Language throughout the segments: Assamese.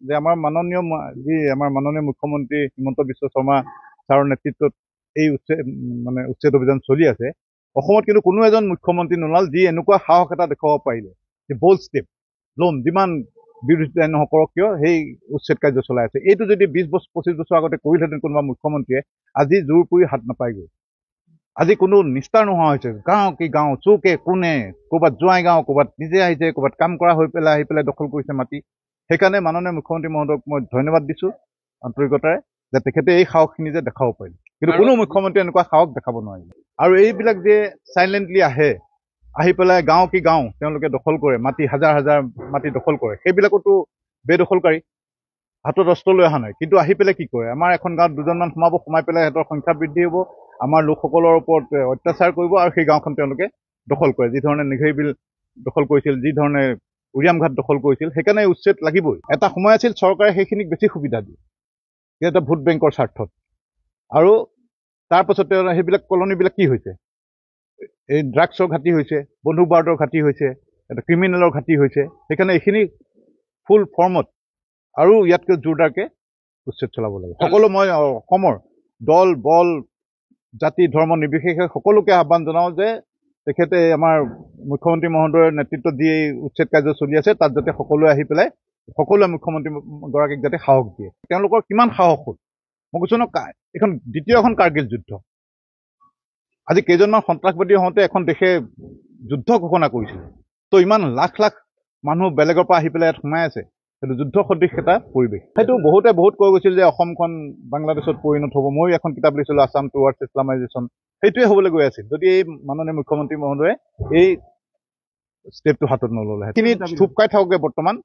যে আমাৰ মাননীয় মুখ্যমন্ত্ৰী হিমন্ত বিশ্ব শৰ্মা ছাৰৰ নেতৃত্বত এই উচ্ছেদ অভিযান চলি আছে। অসমত কিন্তু কোনো এজন মুখ্যমন্ত্ৰী নোলাল যি এনেকুৱা সাহস এটা দেখুৱাব পাৰিলে যে বল্ড ষ্টেপ ল'ম, যিমান বিৰোধিতাই নকৰক কিয় সেই উচ্ছেদ কাৰ্য চলাই আছে। এইটো যদি 20-25 বছৰ আগতে কৰিলেহেঁতেন কোনোবা মুখ্যমন্ত্ৰীয়ে, আজি জোৰ পুৰি হাত নাপায়গৈ। আজি কোনো নিস্তাৰ নোহোৱা হৈছে। গাঁও কি গাঁও, চুকে কোণে, ক'ৰবাত জোৱাই গাঁও, ক'ৰবাত নিজে আহিছে, ক'ৰবাত কাম কৰা হৈ পেলাই আহি পেলাই দখল কৰিছে মাটি। সেইকাৰণে মাননীয় মুখ্যমন্ত্ৰী মহোদয়ক মই ধন্যবাদ দিছোঁ আন্তৰিকতাৰে যে তেখেতে এই সাহসখিনি যে দেখাব পাৰিলে। কিন্তু কোনো মুখ্যমন্ত্ৰীয়ে এনেকুৱা সাহস দেখাব নোৱাৰিলে। আৰু এইবিলাক যে চাইলেণ্টলি আহি পেলাই গাঁও কি গাঁও তেওঁলোকে দখল কৰে, মাটি হাজাৰ হাজাৰ মাটি দখল কৰে, সেইবিলাকতো বেদখলকাৰী, হাতত অস্ত্ৰ লৈ অহা নাই। কিন্তু আহি পেলাই কি কৰে, আমাৰ এখন গাঁৱত দুজনমান সোমাই পেলাই সিহঁতৰ সংখ্যা বৃদ্ধি হ'ব, আমাৰ লোকসকলৰ ওপৰত অত্যাচাৰ কৰিব আৰু সেই গাঁওখন তেওঁলোকে দখল কৰে, যি ধৰণে নেঘেৰি বিল দখল কৰিছিল, যি ধৰণে উৰিয়ামঘাট দখল কৰিছিল। সেইকাৰণে উচ্ছেদ লাগিবই। এটা সময় আছিল চৰকাৰে সেইখিনিক বেছি সুবিধা দিয়ে, এটা ভোট বেংকৰ স্বাৰ্থত। আৰু তাৰপাছত সেইবিলাক কলনীবিলাক কি হৈছে, এই ড্ৰাগছৰ ঘাটি হৈছে, বন্দুক বাৰুদৰ ঘাটি হৈছে, এটা ক্ৰিমিনেলৰ ঘাটি হৈছে। সেইকাৰণে এইখিনি ফুল ফৰ্মত আৰু ইয়াতকৈ জোৰদাৰকৈ উচ্ছেদ চলাব লাগে। সকলো মই অসমৰ দল বল জাতি ধৰ্ম নিৰ্বিশেষে সকলোকে আহ্বান জনাওঁ যে তেখেতে আমাৰ মুখ্যমন্ত্ৰী মহোদয়ৰ নেতৃত্বত যি উচ্ছেদ কাৰ্য চলি আছে তাত যাতে সকলোৱে আহি পেলাই সকলোৱে মুখ্যমন্ত্ৰীগৰাকীক যাতে সাহস দিয়ে। তেওঁলোকৰ কিমান সাহস হ'ল মই কৈছোঁ ন, এইখন দ্বিতীয়খন কাৰ্গিল যুদ্ধ। আজি কেইজনমান সন্ত্ৰাসবাদী হওঁতে এখন দেশে যুদ্ধ ঘোষণা কৰিছিল। তো ইমান লাখ লাখ মানুহ বেলেগৰ পৰা আহি পেলাই ইয়াত সোমাই আছে, সেইটো যুদ্ধ সদৃশ এটা পৰিৱেশ। সেইটো বহুতে কৈ গৈছিল যে অসমখন বাংলাদেশত পৰিণত হ'ব। ময়ো এখন কিতাপ লিখিছিলোঁ আছাম টুৱাৰ্ডছ ইছলামাইজেশ্যন, সেইটোৱে হ'বলৈ গৈ আছিল যদি এই মাননীয় মুখ্যমন্ত্ৰী মহোদয়ে এই ষ্টেপটো হাতত নল'লে। সেইখিনি থুপ খাই থাকোঁগৈ বৰ্তমান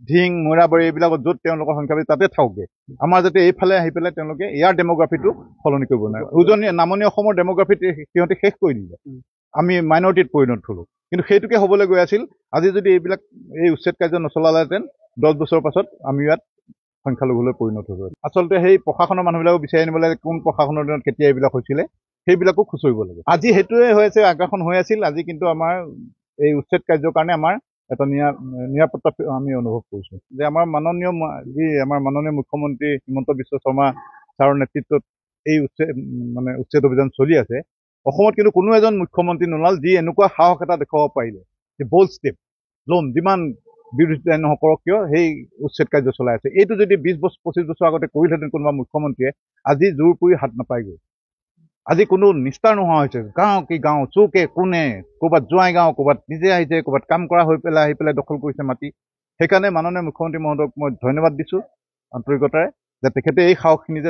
ধিং মৈৰাবাৰী এইবিলাকত য'ত তেওঁলোকৰ সংখ্যা বেছি তাতে থাকোঁগৈ। আমাৰ যাতে এইফালে আহি পেলাই তেওঁলোকে ইয়াৰ ডেম'গ্ৰাফিটো সলনি কৰিব নোৱাৰে। নামনি অসমৰ ডেম'গ্ৰাফিত সিহঁতে শেষ কৰি দিলে, আমি মাইনৰিটিত পৰিণত হ'লোঁ। কিন্তু সেইটোকে হ'বলৈ গৈ আছিল। আজি যদি এই উচ্ছেদ কাৰ্য নচলালেহেঁতেন 10 বছৰৰ পাছত আমি ইয়াত সংখ্যালঘুলৈ পৰিণত হ'ব। আচলতে সেই প্ৰশাসনৰ মানুহবিলাকো বিচাৰি আনিব লাগে, কোন প্ৰশাসনৰ দিনত কেতিয়া এইবিলাক হৈছিলে সেইবিলাকো খুচৰিব লাগে। আজি সেইটোৱে হৈ আছে, আগ্ৰাসন হৈ আছিল। আজি কিন্তু আমাৰ এই উচ্ছেদ কাৰ্যৰ কাৰণে আমাৰ এটা নিৰাপত্তা আমি অনুভৱ কৰিছোঁ যে আমাৰ মাননীয় মুখ্যমন্ত্ৰী হিমন্ত বিশ্ব শৰ্মা ছাৰৰ নেতৃত্বত এই উচ্ছেদ অভিযান চলি আছে। অসমত কিন্তু কোনো এজন মুখ্যমন্ত্ৰী নোলাল যি এনেকুৱা সাহস এটা দেখুৱাব পাৰিলে যে বল্ড ষ্টেপ ল'ম, যিমান বিৰোধিতাই নকৰক কিয় সেই উচ্ছেদ কাৰ্য চলাই আছে। এইটো যদি 20-25 বছৰ আগতে কৰিলেহেঁতেন কোনোবা মুখ্যমন্ত্ৰীয়ে, আজি জোৰ পুৰি হাত নাপায়গৈ। আজি কোনো নিস্তাৰ নোহোৱা হৈছে। গাঁও কি গাঁও, চুকে কোণে, ক'ৰবাত জোৱাই গাঁও, ক'ৰবাত নিজে আহিছে, ক'ৰবাত কাম কৰা হৈ পেলাই আহি পেলাই দখল কৰিছে মাটি। সেইকাৰণে মাননীয় মুখ্যমন্ত্ৰী মহোদয়ক মই ধন্যবাদ দিছোঁ আন্তৰিকতাৰে যে তেখেতে এই সাহসখিনি যে